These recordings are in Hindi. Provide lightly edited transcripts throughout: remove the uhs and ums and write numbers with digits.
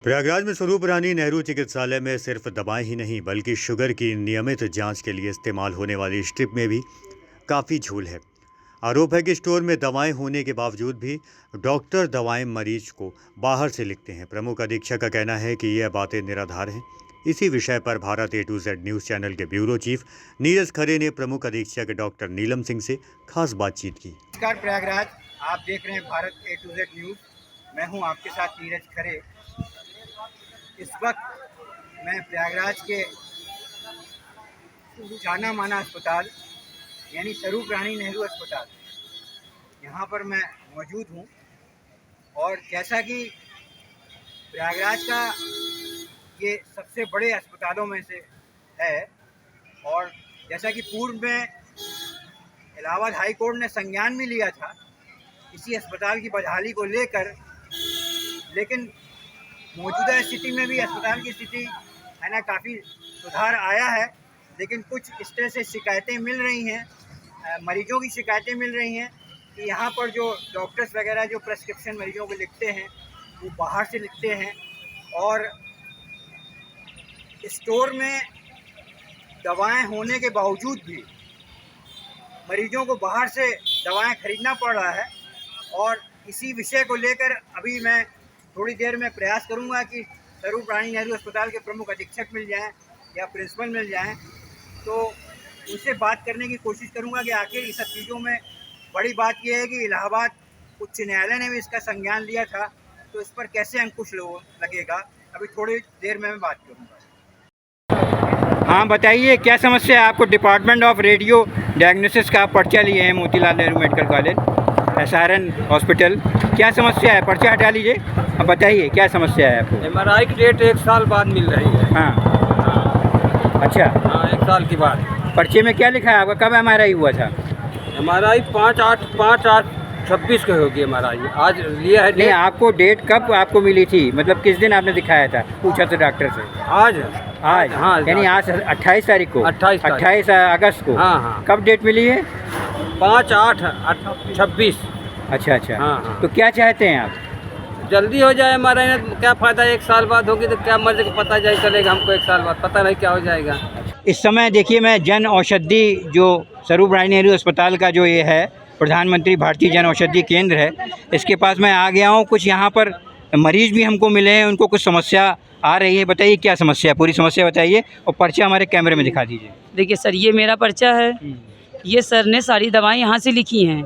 प्रयागराज में स्वरूप रानी नेहरू चिकित्सालय में सिर्फ दवाएं ही नहीं बल्कि शुगर की नियमित जांच के लिए इस्तेमाल होने वाली स्ट्रिप में भी काफ़ी झूल है। आरोप है कि स्टोर में दवाएं होने के बावजूद भी डॉक्टर दवाएं मरीज को बाहर से लिखते हैं। प्रमुख अधीक्षक का कहना है कि यह बातें निराधार हैं। इसी विषय पर Bharat A to Z news channel के ब्यूरो चीफ नीरज खरे ने प्रमुख अधीक्षक डॉक्टर नीलम सिंह से खास बातचीत की। नमस्कार प्रयागराज, आप देख रहे हैं Bharat A to Z news. मैं हूं आपके साथ नीरज खरे। इस वक्त मैं प्रयागराज के जाना माना अस्पताल यानी स्वरूप रानी नेहरू अस्पताल यहाँ पर मैं मौजूद हूँ। और जैसा कि प्रयागराज का ये सबसे बड़े अस्पतालों में से है और जैसा कि पूर्व में इलाहाबाद हाई कोर्ट ने संज्ञान भी लिया था इसी अस्पताल की बहाली को लेकर, लेकिन मौजूदा स्थिति में भी अस्पताल की स्थिति है ना काफ़ी सुधार आया है। लेकिन कुछ इस तरह से शिकायतें मिल रही हैं, मरीजों की शिकायतें मिल रही हैं कि यहाँ पर जो डॉक्टर्स वगैरह जो प्रेस्क्रिप्शन मरीजों को लिखते हैं वो बाहर से लिखते हैं और स्टोर में दवाएं होने के बावजूद भी मरीजों को बाहर से दवाएं खरीदना पड़ रहा है। और इसी विषय को लेकर अभी मैं थोड़ी देर में प्रयास करूंगा कि स्वरूप रानी नेहरू अस्पताल के प्रमुख अधीक्षक मिल जाएं या प्रिंसिपल मिल जाएं, तो उनसे बात करने की कोशिश करूंगा कि आखिर इस सब चीज़ों में बड़ी बात यह है कि इलाहाबाद उच्च न्यायालय ने भी इसका संज्ञान लिया था, तो इस पर कैसे अंकुश लगेगा, अभी थोड़ी देर में मैं बात करूँगा। हाँ बताइए, क्या समस्या है आपको? डिपार्टमेंट ऑफ रेडियो डायग्नोसिस का आप पर्चा लिए हैं Motilal Nehru medical college SRN hospital, क्या समस्या है? पर्चा हटा लीजिए, अब बताइए क्या समस्या है आपको? MRI की डेट 1 साल बाद मिल रही है। हाँ अच्छा, हाँ 1 साल के बाद। पर्चे में क्या लिखा है आपका? कब MRI हुआ था? MRI 5/8/26 को होगी MRI, आज लिया है। नहीं, आपको डेट कब आपको मिली थी? मतलब किस दिन आपने दिखाया था? पूछा था डॉक्टर से? आज हाँ, यानी आज 28 तारीख को, 28 अगस्त को। हाँ। कब डेट मिली है? 5/8/26। अच्छा। हाँ। तो क्या चाहते हैं आप? जल्दी हो जाए MRI में, क्या फ़ायदा? 1 साल बाद होगी तो क्या मर्ज को पता जाए चलेगा, हमको 1 साल बाद पता नहीं क्या हो जाएगा। इस समय देखिए, मैं जन औषधि जो स्वरूप रानी नेहरू अस्पताल का जो ये है प्रधानमंत्री भारतीय जन औषधि केंद्र है, इसके पास मैं आ गया हूँ। कुछ यहाँ पर मरीज भी हमको मिले हैं, उनको कुछ समस्या आ रही है। बताइए क्या समस्या है, पूरी समस्या बताइए और पर्चा हमारे कैमरे में दिखा दीजिए। देखिए सर, ये मेरा पर्चा है। ये सर ने सारी दवाएं यहाँ से लिखी हैं।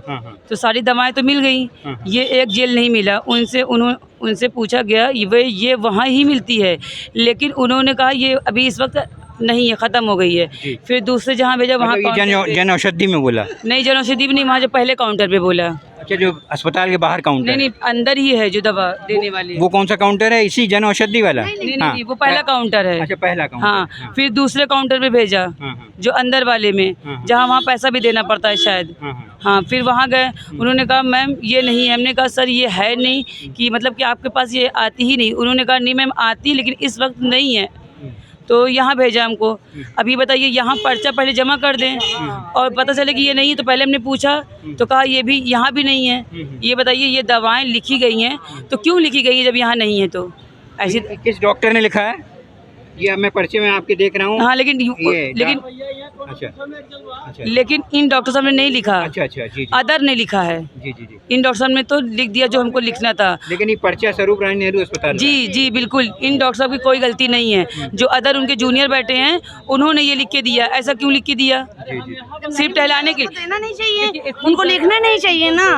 तो सारी दवाएं तो मिल गई। ये एक जेल नहीं मिला। उनसे पूछा गया ये वहाँ ही मिलती है, लेकिन उन्होंने कहा ये अभी इस वक्त नहीं है, ख़त्म हो गई है। फिर दूसरे जहाँ भेजा वहाँ जन औषधि में बोला? नहीं, जन औषधि भी नहीं, वहाँ जो पहले काउंटर पे बोला। अच्छा, जो अस्पताल के बाहर काउंटर? नहीं, अंदर ही है जो दवा देने वाली। वो कौन सा काउंटर है? इसी जन औषधि वाला? नहीं, वो पहला काउंटर है। अच्छा, पहला काउंटर। हाँ, फिर दूसरे काउंटर पे भेजा जो अंदर वाले में, जहाँ वहाँ पैसा भी देना पड़ता है शायद। हाँ, फिर वहाँ गए, उन्होंने कहा मैम ये नहीं है। हमने कहा सर ये है नहीं कि मतलब कि आपके पास ये आती ही नहीं। उन्होंने कहा नहीं मैम आती है, लेकिन इस वक्त नहीं है। तो यहाँ भेजा हमको। अभी बताइए, यहाँ पर्चा पहले जमा कर दें और पता चले कि ये नहीं है, तो पहले हमने पूछा तो कहा ये भी यहाँ भी नहीं है। ये बताइए, ये दवाएं लिखी गई हैं तो क्यों लिखी गई है जब यहाँ नहीं है? तो ऐसी किस डॉक्टर ने लिखा है? ये मैं पर्चे में आपके देख रहा हूँ। हाँ, लेकिन अच्छा, लेकिन इन डॉक्टर साहब ने नहीं लिखा। अच्छा जी। अदर ने लिखा है। जी। इन डॉक्टर साहब ने तो लिख दिया जो हमको लिखना था। लेकिन ये पर्चा स्वरूप रानी नेहरू अस्पताल? जी बिल्कुल, इन डॉक्टर साहब की कोई गलती नहीं है। जो अदर उनके जूनियर बैठे हैं उन्होंने ये लिख के दिया। ऐसा क्यों लिख के दिया? सिर्फ टहलाने के देना नहीं चाहिए, उनको लिखना नहीं चाहिए ना।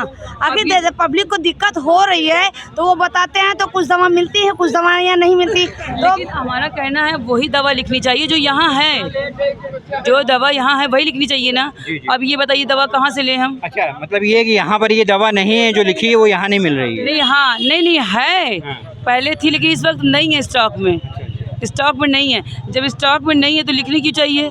अभी पब्लिक को दिक्कत हो रही है तो वो बताते हैं, तो कुछ दवा मिलती है, कुछ दवाइयाँ नहीं मिलती। लेकिन हमारा कहना है वही दवा लिखनी चाहिए जो यहाँ है। जो दवा यहाँ है वही लिखनी चाहिए ना। अब ये बताइए दवा कहाँ से लें हम? अच्छा, मतलब ये कि यहाँ पर ये दवा नहीं है जो लिखी है वो यहाँ नहीं मिल रही है? नहीं, हाँ, नहीं है। पहले थी लेकिन इस वक्त नहीं है स्टॉक में। स्टॉक में नहीं है। जब स्टॉक में नहीं है तो लिखनी क्यों चाहिए?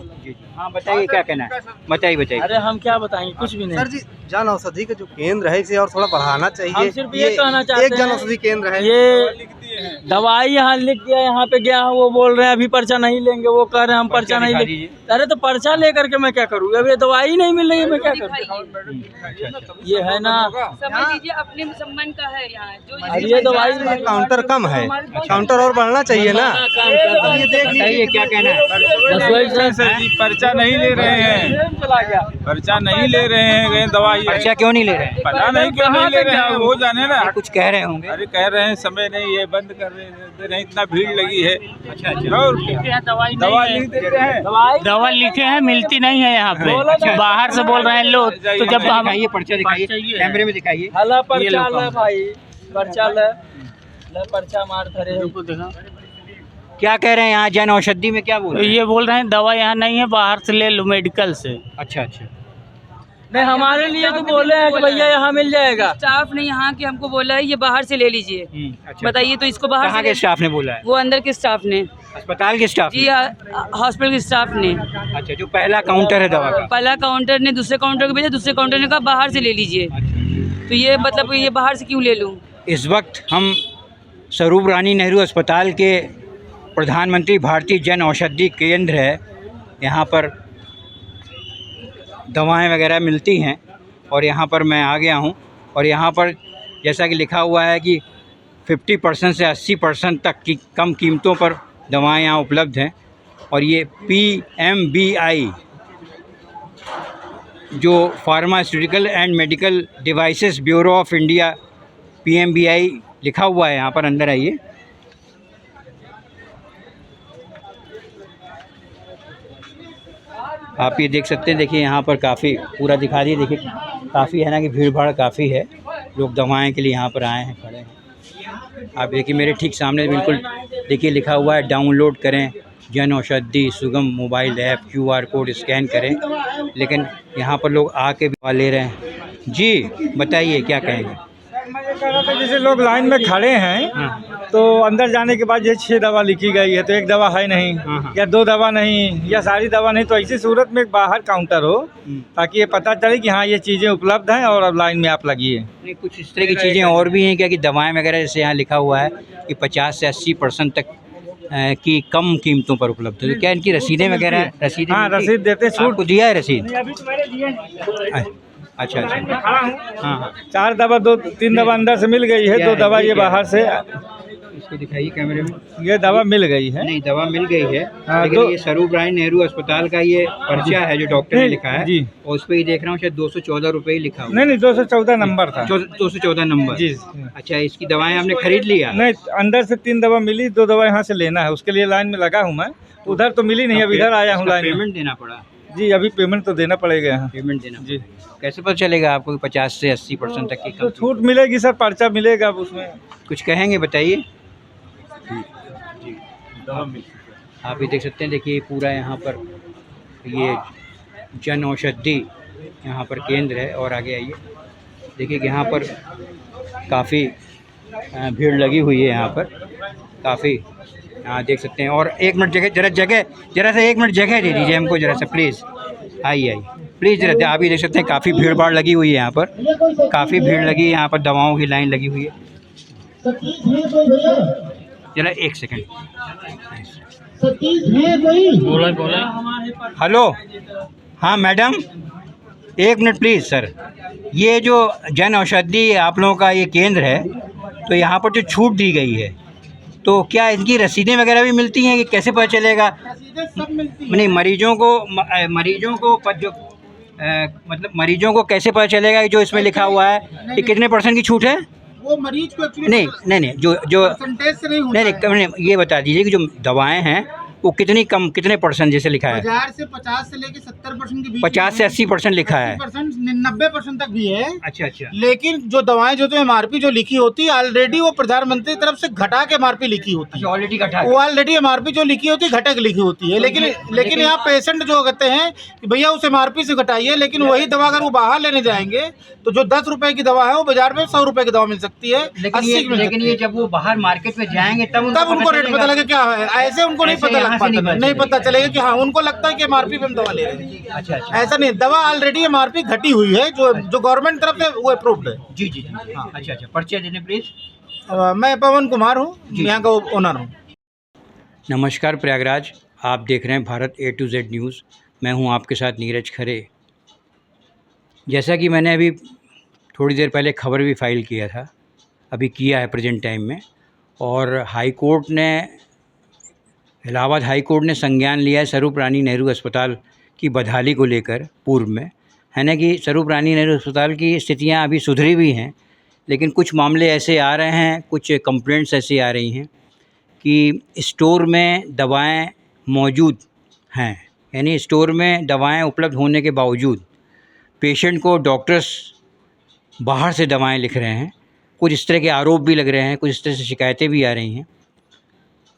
हाँ बताइए, क्या कहना है? बताइए। अरे हम क्या बताएंगे, कुछ भी नहीं सर जी। जन औषधि का जो केंद्र है इसे और थोड़ा बढ़ाना चाहिए। हम सिर्फ ये कहना चाहते हैं, एक जन औषधि केंद्र है, ये दवाई यहाँ लिख दिया, यहाँ पे गया हूँ, वो बोल रहे हैं अभी पर्चा नहीं लेंगे, वो कह रहे हैं हम पर्चा नहीं लेंगे। अरे तो पर्चा लेकर के मैं क्या करूँ, अभी दवाई नहीं मिल रही है, मैं क्या करूँ? ये है ना, समझ लीजिए अपने संबंध का है यहाँ जो ये दवाई काउंटर कम है, काउंटर और बढ़ना चाहिए ना। बताइए क्या कहना है। सर जी पर्चा नहीं ले रहे हैं, पर्चा नहीं ले रहे हैं, दवाई पर्चा क्यों नहीं ले रहे हैं? पता नहीं क्यों नहीं ले रहे हैं, वो जाने ना। कुछ कह रहे होंगे। अरे कह रहे हैं समय नहीं है, बंद कर रहे हैं, इतना भीड़ लगी है। अच्छा और दवा लिख देते हैं, दवा लिखे हैं मिलती नहीं है यहाँ पे, बाहर से बोल रहे हैं लोग। तो जब हम दिखाइए पर्चा, दिखाइए कैमरे में दिखाइए। हला पर्चा ले भाई, पर्चा ले पर्चा मार धरे हैं। क्या कह रहे हैं यहाँ जन औषधि में, क्या बोल रहे हैं? ये बोल रहे हैं दवा यहाँ नहीं है, बाहर से ले लो मेडिकल से। अच्छा अच्छा, नहीं हमारे लिए तो बोले हैं कि भैया यहाँ मिल जाएगा। स्टाफ ने यहाँ के हमको बोला है ये बाहर से ले लीजिए। अच्छा। बताइए तो इसको बाहर कहाँ से के स्टाफ ने बोला है? वो अंदर के स्टाफ ने, अस्पताल के स्टाफ? जी हॉस्पिटल के स्टाफ ने। अच्छा, जो पहला काउंटर है दवा का? पहला काउंटर ने दूसरे काउंटर को भेजा, दूसरे काउंटर ने कहा बाहर से ले लीजिए। तो ये मतलब ये बाहर से क्यों ले लूँ? इस वक्त हम स्वरूप रानी नेहरू अस्पताल के प्रधानमंत्री भारतीय जन औषधि केंद्र है, यहाँ पर दवाएं वगैरह मिलती हैं और यहाँ पर मैं आ गया हूँ। और यहाँ पर जैसा कि लिखा हुआ है कि 50% से 80% तक की कम कीमतों पर दवाएं यहाँ उपलब्ध हैं। और ये PMBI जो pharmaceutical and medical devices bureau of India PMBI लिखा हुआ है यहाँ पर। अंदर आइए। आप ये देख सकते हैं, देखिए यहाँ पर काफ़ी पूरा दिखा दिए, देखिए काफ़ी है ना कि भीड़ भाड़ काफ़ी है, लोग दवाएं के लिए यहाँ पर आए हैं, खड़े हैं। आप देखिए मेरे ठीक सामने बिल्कुल देखिए लिखा हुआ है डाउनलोड करें जन औषधि सुगम mobile app, QR code scan करें। लेकिन यहाँ पर लोग आके भी दवा ले रहे हैं। जी बताइए क्या कहेंगे? मैं ये कह रहा था जैसे लोग लाइन में खड़े हैं तो अंदर जाने के बाद ये 6 दवा लिखी गई है तो एक दवा है नहीं या 2 दवा नहीं या सारी दवा नहीं, तो ऐसी सूरत में एक बाहर काउंटर हो ताकि ये पता चले कि हाँ ये चीज़ें उपलब्ध हैं और अब लाइन में आप लगिए। नहीं, कुछ इस तरह की चीज़ें और भी हैं क्या कि दवाएं वगैरह जैसे यहाँ लिखा हुआ है कि 50 से 80% तक की कम कीमतों पर उपलब्ध है, तो क्या इनकी रसीदें वगैरह? रसीदें? हाँ रसीद देते हैं, छूट को दिया है रसीद? अभी तो मैंने दिए। अच्छा अच्छा, हाँ 4 दवा 2-3 दवा अंदर से मिल गई है, 2 दवा ये बाहर से। इसको दिखाइए कैमरे में। ये दवा मिल गई है। नहीं दवा मिल गई है, हाँ, लेकिन ये स्वरूप रानी नेहरू अस्पताल का ये पर्चा है जो डॉक्टर ने लिखा है जी, और उस पर ही देख रहा हूँ शायद 214 रुपये लिखा हुआ। नहीं 214 नंबर था। 214 नंबर जी। अच्छा, इसकी दवाएं आपने खरीद लिया? नहीं, अंदर से 3 दवा मिली, 2 दवा यहाँ से लेना है, उसके लिए लाइन में लगा हूँ मैं। उधर तो मिली नहीं, अब इधर आया हूँ लाइन में। पेमेंट देना पड़ा? जी अभी पेमेंट तो देना पड़ेगा यहाँ। पेमेंट देना जी। कैसे पता चलेगा आपको 50 से 80% तक की तो कम? छूट मिलेगी सर, पर्चा मिलेगा अब उसमें। कुछ कहेंगे बताइए। आप भी देख सकते हैं, देखिए पूरा यहाँ पर ये जन औषधि यहाँ पर केंद्र है। और आगे आइए, देखिए कि यहाँ पर काफ़ी भीड़ लगी हुई है, यहाँ पर काफ़ी देख सकते हैं। और 1 मिनट जरा सा 1 मिनट जगह दे दीजिए हमको जरा सा प्लीज़। आइए प्लीज़ जरा, आप भी देख सकते हैं काफ़ी भीड़ भाड़ लगी हुई है यहाँ पर, काफ़ी भीड़ लगी है यहाँ पर, दवाओं की लाइन लगी हुई है। जरा 1 सेकंड। हेलो, हाँ मैडम 1 मिनट प्लीज़ सर। ये जो जन औषधि आप लोगों का ये केंद्र है, तो यहाँ पर जो छूट दी गई है तो क्या इनकी रसीदें वगैरह भी मिलती हैं कि कैसे पता चलेगा? नहीं, मरीजों को जो मतलब मरीजों को कैसे पता चलेगा कि जो इसमें लिखा हुआ है कि कितने % की छूट है? वो मरीज को नहीं जो परसेंटेज से नहीं होता नहीं, ये बता दीजिए कि जो दवाएं हैं वो कितने % जैसे लिखा है? 1000 से 50 से लेके 70% के बीच, 50 से 80% लिखा है। 90% तक भी है। अच्छा अच्छा। लेकिन जो दवाएं जो MRP जो लिखी होती है ऑलरेडी वो प्रधानमंत्री की तरफ से घटा के MRP लिखी होती है। ऑलरेडी घटा, वो ऑलरेडी MRP जो लिखी होती है घटक लिखी होती है। लेकिन यहाँ पेशेंट जो कहते हैं कि भैया उस MRP से घटाइए, लेकिन वही दवा अगर वो बाहर लेने जाएंगे तो जो 10 रुपए की दवा है वो बाजार में 100 रुपए की दवा मिल सकती है। लेकिन ये जब वो बाहर मार्केट में जाएंगे तब उनको रेट पता लगे क्या है, ऐसे उनको नहीं पता लग पाता, नहीं पता चलेगा कि हाँ उनको लगता है कि MRP पे हम दवा ले रहे हैं। अच्छा, ऐसा नहीं, दवा ऑलरेडी MRP घटी हुई है जो गवर्नमेंट तरफ से वो अप्रूव्ड है। जी। हाँ, अच्छा, पर्चे देने प्लीज। मैं पवन कुमार हूँ, यहाँ का ओनर हूँ। नमस्कार प्रयागराज, आप देख रहे हैं Bharat A to Z news. मैं हूं आपके साथ नीरज खरे। जैसा कि मैंने अभी थोड़ी देर पहले खबर भी फाइल किया था, अभी किया है प्रेजेंट टाइम में, और इलाहाबाद हाई कोर्ट ने संज्ञान लिया है स्वरूप रानी नेहरू अस्पताल की बदहाली को लेकर। पूर्व में है ना कि स्वरूप रानी नेहरू अस्पताल की स्थितियां अभी सुधरी भी हैं, लेकिन कुछ मामले ऐसे आ रहे हैं, कुछ कंप्लेंट्स ऐसी आ रही हैं कि स्टोर में दवाएं मौजूद हैं, यानी स्टोर में दवाएं उपलब्ध होने के बावजूद पेशेंट को डॉक्टर्स बाहर से दवाएं लिख रहे हैं। कुछ इस तरह के आरोप भी लग रहे हैं, कुछ इस तरह से शिकायतें भी आ रही हैं।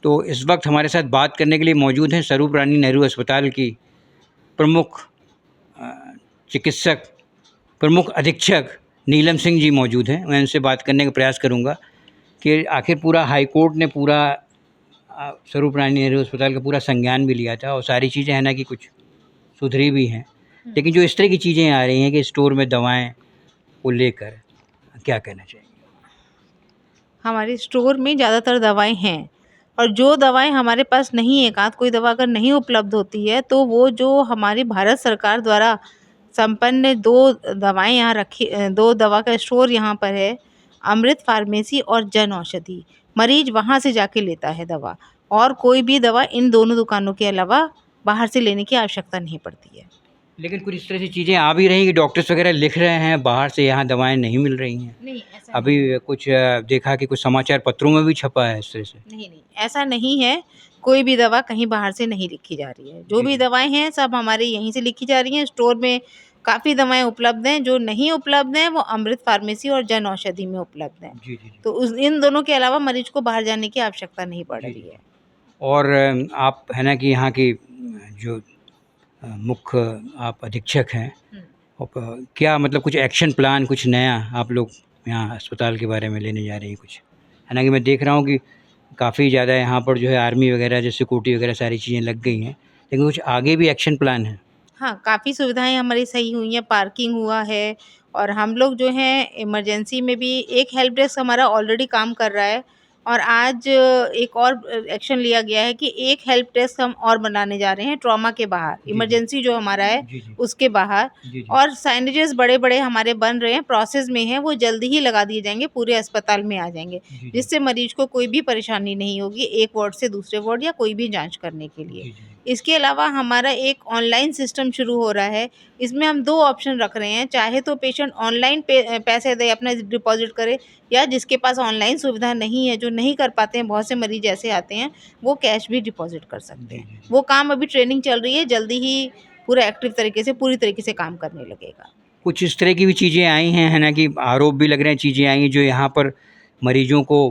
तो इस वक्त हमारे साथ बात करने के लिए मौजूद हैं स्वरूप रानी नेहरू अस्पताल की प्रमुख अधीक्षक नीलम सिंह जी मौजूद हैं। मैं उनसे बात करने का प्रयास करूंगा कि आखिर पूरा हाई कोर्ट ने पूरा स्वरूप रानी नेहरू अस्पताल का पूरा संज्ञान भी लिया था और सारी चीज़ें हैं ना कि कुछ सुधरी भी हैं, लेकिन जो इस तरह की चीज़ें आ रही हैं कि स्टोर में दवाएं को लेकर क्या कहना चाहिए? हमारे स्टोर में ज़्यादातर दवाएं हैं, और जो दवाएं हमारे पास नहीं है, एकाध कोई दवा अगर नहीं उपलब्ध होती है तो वो जो हमारी भारत सरकार द्वारा संपन्न 2 दवाएं यहाँ रखी, 2 दवा का स्टोर यहाँ पर है, अमृत फार्मेसी और जन औषधि। मरीज वहाँ से जाके लेता है दवा, और कोई भी दवा इन दोनों दुकानों के अलावा बाहर से लेने की आवश्यकता नहीं पड़ती है। लेकिन कुछ इस तरह से चीज़ें आ भी रही कि डॉक्टर्स वगैरह लिख रहे हैं बाहर से, यहाँ दवाएं नहीं मिल रही हैं। नहीं, ऐसा अभी कुछ देखा कि कुछ समाचार पत्रों में भी छपा है इस तरह से। नहीं, ऐसा नहीं है। कोई भी दवा कहीं बाहर से नहीं लिखी जा रही है। जो भी दवाएं हैं सब हमारे यहीं से लिखी जा रही हैं। स्टोर में काफ़ी दवाएं उपलब्ध हैं। जो नहीं उपलब्ध हैं वो अमृत फार्मेसी और जन औषधि में उपलब्ध हैं। तो इन दोनों के अलावा मरीज को बाहर जाने की आवश्यकता नहीं पड़ रही है। और आप है ना कि यहाँ की जो मुख्य आप अधीक्षक हैं, और क्या मतलब कुछ एक्शन प्लान, कुछ नया आप लोग यहाँ अस्पताल के बारे में लेने जा रही हैं कुछ, है ना कि मैं देख रहा हूँ कि काफ़ी ज़्यादा यहाँ पर जो है आर्मी वगैरह, जैसे सिक्योरिटी वगैरह सारी चीज़ें लग गई हैं, लेकिन कुछ आगे भी एक्शन प्लान है? हाँ, काफ़ी सुविधाएं हमारी सही हुई हैं, पार्किंग हुआ है, और हम लोग जो हैं इमरजेंसी में भी एक हेल्प डेस्क हमारा ऑलरेडी काम कर रहा है, और आज एक और एक्शन लिया गया है कि एक हेल्प डेस्क हम और बनाने जा रहे हैं ट्रॉमा के बाहर, इमरजेंसी जो हमारा है उसके बाहर। और साइनेजेस बड़े बड़े हमारे बन रहे हैं, प्रोसेस में हैं, वो जल्दी ही लगा दिए जाएंगे, पूरे अस्पताल में आ जाएंगे, जिससे मरीज को कोई भी परेशानी नहीं होगी एक वार्ड से दूसरे वार्ड या कोई भी जांच करने के लिए। इसके अलावा हमारा एक ऑनलाइन सिस्टम शुरू हो रहा है। इसमें हम 2 ऑप्शन रख रहे हैं, चाहे तो पेशेंट ऑनलाइन पैसे दे, अपना डिपॉजिट करे, या जिसके पास ऑनलाइन सुविधा नहीं है, जो नहीं कर पाते हैं, बहुत से मरीज ऐसे आते हैं, वो कैश भी डिपॉजिट कर सकते हैं। वो काम अभी ट्रेनिंग चल रही है, जल्दी ही पूरा एक्टिव तरीके से, पूरी तरीके से काम करने लगेगा। कुछ इस तरह की भी चीज़ें आई हैं, है ना कि आरोप भी लग रहे हैं, चीज़ें आई हैं जो यहाँ पर मरीजों को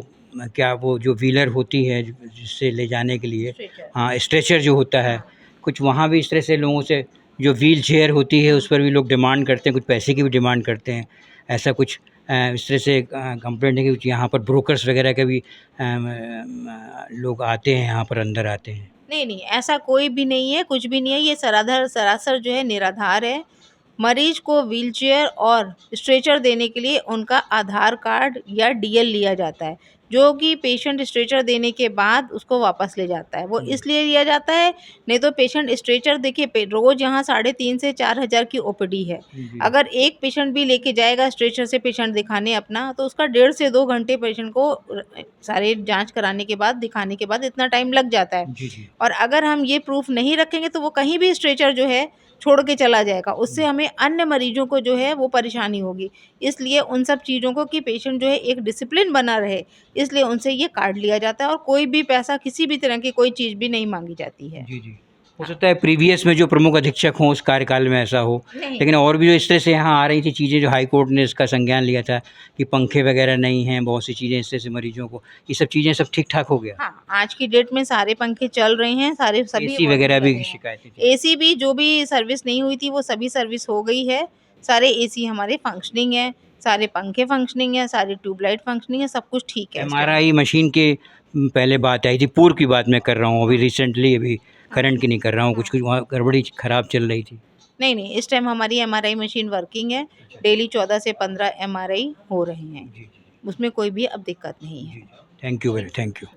क्या वो जो व्हीलर होती है जिससे ले जाने के लिए, हाँ स्ट्रेचर जो होता है, कुछ वहाँ भी इस तरह से लोगों से जो व्हील चेयर होती है उस पर भी लोग डिमांड करते हैं, कुछ पैसे की भी डिमांड करते हैं। ऐसा कुछ इस तरह से कंप्लेंट है कि कुछ यहाँ पर ब्रोकर्स वगैरह के भी लोग आते हैं, यहाँ पर अंदर आते हैं। नहीं, ऐसा कोई भी नहीं है, कुछ भी नहीं है। ये सरासर जो है निराधार है। मरीज को व्हीलचेयर और स्ट्रेचर देने के लिए उनका आधार कार्ड या डीएल लिया जाता है, जो कि पेशेंट स्ट्रेचर देने के बाद उसको वापस ले जाता है। वो इसलिए लिया जाता है, नहीं तो पेशेंट स्ट्रेचर देखिए रोज़ यहाँ 3,500 से 4,000 की ओपीडी है। अगर एक पेशेंट भी लेके जाएगा स्ट्रेचर से पेशेंट दिखाने अपना, तो उसका 1.5 से 2 घंटे पेशेंट को सारे जांच कराने के बाद, दिखाने के बाद इतना टाइम लग जाता है। और अगर हम ये प्रूफ नहीं रखेंगे तो वो कहीं भी स्ट्रेचर जो है छोड़ के चला जाएगा, उससे हमें अन्य मरीजों को जो है वो परेशानी होगी। इसलिए उन सब चीज़ों को कि पेशेंट जो है एक डिसिप्लिन बना रहे, इसलिए उनसे ये कार्ड लिया जाता है, और कोई भी पैसा किसी भी तरह की कोई चीज़ भी नहीं मांगी जाती है। हो सकता है प्रीवियस में जो प्रमुख अधीक्षक हों उस कार्यकाल में ऐसा हो, लेकिन और भी जो इस तरह से यहाँ आ रही थी चीज़ें, जो हाई कोर्ट ने इसका संज्ञान लिया था कि पंखे वगैरह नहीं हैं, बहुत सी चीज़ें इस तरह से मरीजों को, ये सब चीज़ें सब ठीक ठाक हो गया? हाँ, आज की डेट में सारे पंखे चल रहे हैं, सभी एसी वगैरह भी शिकायतें थी? एसी भी जो भी सर्विस नहीं हुई थी वो सभी सर्विस हो गई है। सारे एसी हमारे फंक्शनिंग है, सारे पंखे फंक्शनिंग है, सारी ट्यूबलाइट फंक्शनिंग है, सब कुछ ठीक है। MRI मशीन के पहले बात आई थी, पूर्व की बात मैं कर रहा हूँ, अभी रिसेंटली अभी करंट की नहीं कर रहा हूँ, कुछ वहाँ गड़बड़ी ख़राब चल रही थी। नहीं, इस टाइम हमारी MRI मशीन वर्किंग है। डेली 14 से 15 MRI हो रहे हैं। उसमें कोई भी अब दिक्कत नहीं है। Thank you very thank you.